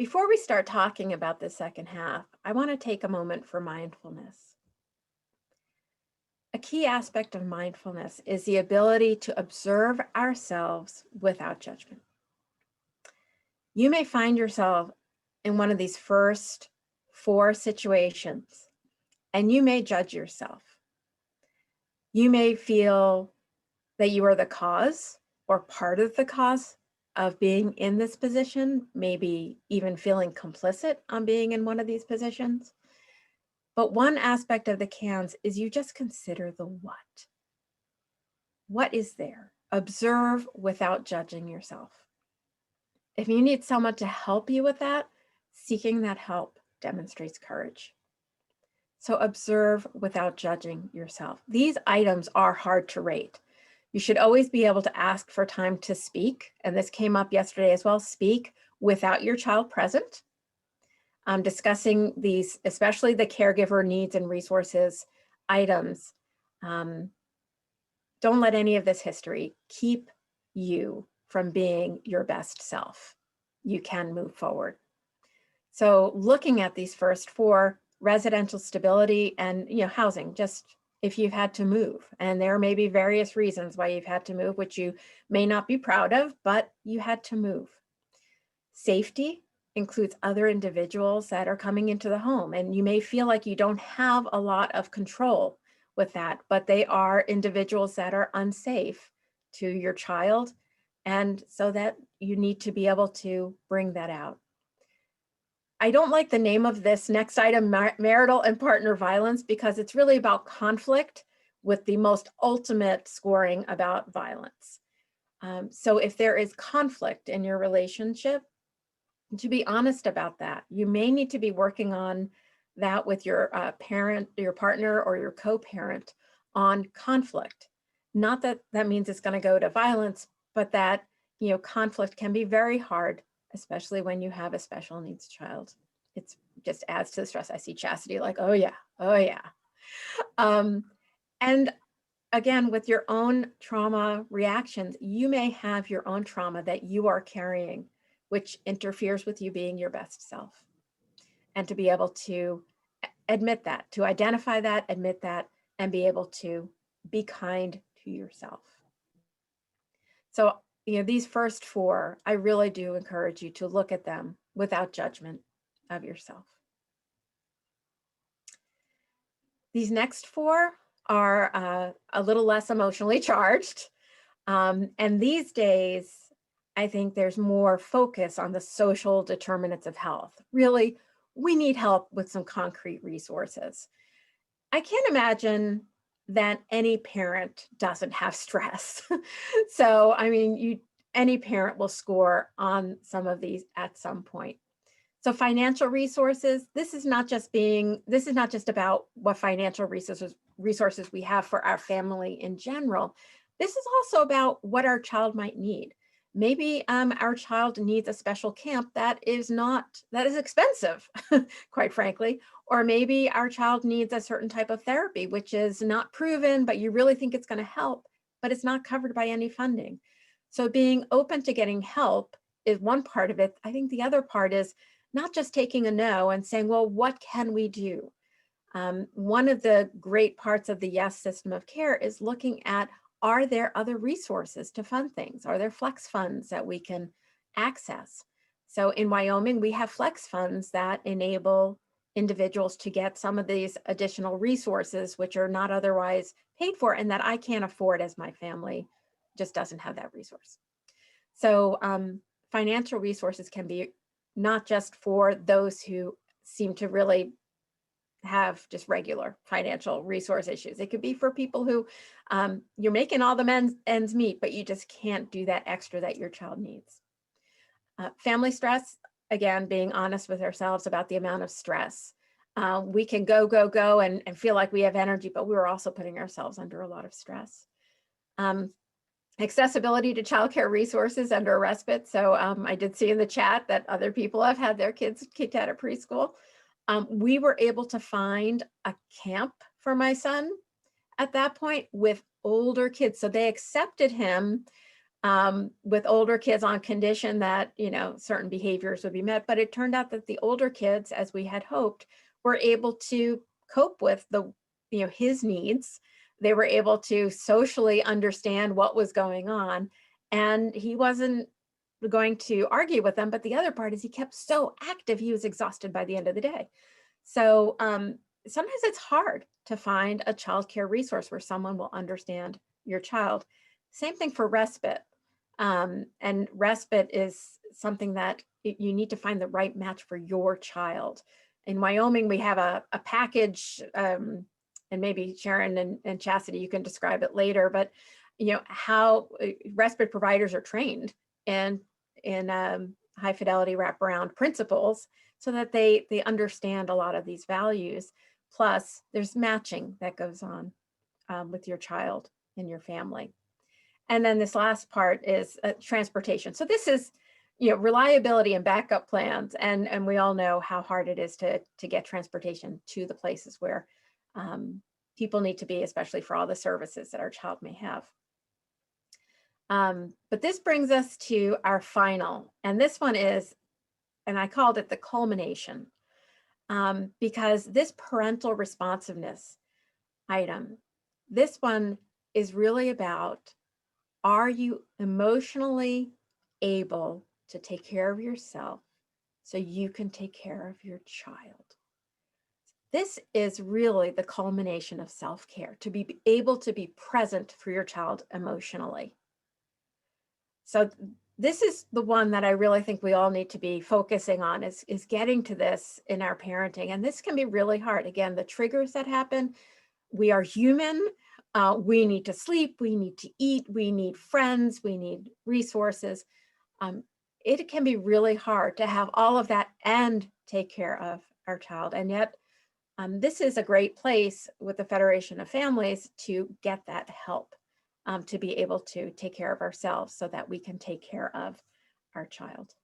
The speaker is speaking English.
Before we start talking about the second half, I want to take a moment for mindfulness. A key aspect of mindfulness is the ability to observe ourselves without judgment. You may find yourself in one of these first 4 situations, and you may judge yourself. You may feel that you are the cause or part of the cause of being in this position, maybe even feeling complicit on being in one of these positions. But one aspect of the CANS is you just consider the what. What is there? Observe without judging yourself. If you need someone to help you with that, seeking that help demonstrates courage. So observe without judging yourself. These items are hard to rate. You should always be able to ask for time to speak. And this came up yesterday as well, speak without your child present. Discussing these, especially the caregiver needs and resources items. Don't let any of this history keep you from being your best self. You can move forward. So looking at these first 4, residential stability and housing, just if you've had to move, and there may be various reasons why you've had to move, which you may not be proud of, but you had to move. Safety includes other individuals that are coming into the home, and you may feel like you don't have a lot of control with that, but they are individuals that are unsafe to your child, and so that you need to be able to bring that out. I don't like the name of this next item, marital and partner violence, because it's really about conflict with the most ultimate scoring about violence. So if there is conflict in your relationship, to be honest about that, you may need to be working on that with your parent, your partner, or your co-parent on conflict. Not that that means it's going to go to violence, but that conflict can be very hard, especially when you have a special needs child. It just adds to the stress. I see Chastity like, oh yeah, oh yeah. And again, with your own trauma reactions, you may have your own trauma that you are carrying, which interferes with you being your best self. And to be able to admit that, to identify that, admit that, and be able to be kind to yourself. So, these first 4, I really do encourage you to look at them without judgment of yourself. These next 4 are a little less emotionally charged. And these days, I think there's more focus on the social determinants of health. Really, we need help with some concrete resources. I can't imagine that any parent doesn't have stress. So, I mean, any parent will score on some of these at some point. So financial resources, this is not just about what financial resources we have for our family in general. This is also about what our child might need. Maybe our child needs a special camp that is expensive, quite frankly, or maybe our child needs a certain type of therapy, which is not proven, but you really think it's going to help, but it's not covered by any funding. So being open to getting help is one part of it. I think the other part is not just taking a no and saying, well, what can we do? One of the great parts of the YES system of care is looking at, are there other resources to fund things? Are there flex funds that we can access? So in Wyoming, we have flex funds that enable individuals to get some of these additional resources, which are not otherwise paid for, and that I can't afford as my family just doesn't have that resource. So financial resources can be not just for those who seem to really have just regular financial resource issues. It could be for people who you're making all the ends meet, but you just can't do that extra that your child needs. Family stress, again, being honest with ourselves about the amount of stress. We can go and feel like we have energy, but we're also putting ourselves under a lot of stress. Accessibility to childcare resources under a respite. So I did see in the chat that other people have had their kids kicked out of preschool. We were able to find a camp for my son at that point with older kids. So they accepted him with older kids on condition that, certain behaviors would be met. But it turned out that the older kids, as we had hoped, were able to cope with his needs. They were able to socially understand what was going on. And he wasn't going to argue with them. But the other part is he kept so active, he was exhausted by the end of the day. So sometimes it's hard to find a childcare resource where someone will understand your child. Same thing for respite. And respite is something that you need to find the right match for your child. In Wyoming, we have a package, and maybe Sharon and Chastity, you can describe it later, but how respite providers are trained in high fidelity wraparound principles so that they understand a lot of these values. Plus, there's matching that goes on with your child and your family. And then this last part is transportation. So this is, reliability and backup plans. And we all know how hard it is to get transportation to the places where people need to be, especially for all the services that our child may have. But this brings us to our final, and this one is, and I called it the culmination, because this parental responsiveness item, this one is really about, are you emotionally able to take care of yourself so you can take care of your child? This is really the culmination of self-care, to be able to be present for your child emotionally. So this is the one that I really think we all need to be focusing on, is getting to this in our parenting. And this can be really hard. Again, the triggers that happen, we are human. We need to sleep, we need to eat, we need friends, we need resources. It can be really hard to have all of that and take care of our child. And yet, this is a great place with the Federation of Families to get that help, to be able to take care of ourselves so that we can take care of our child.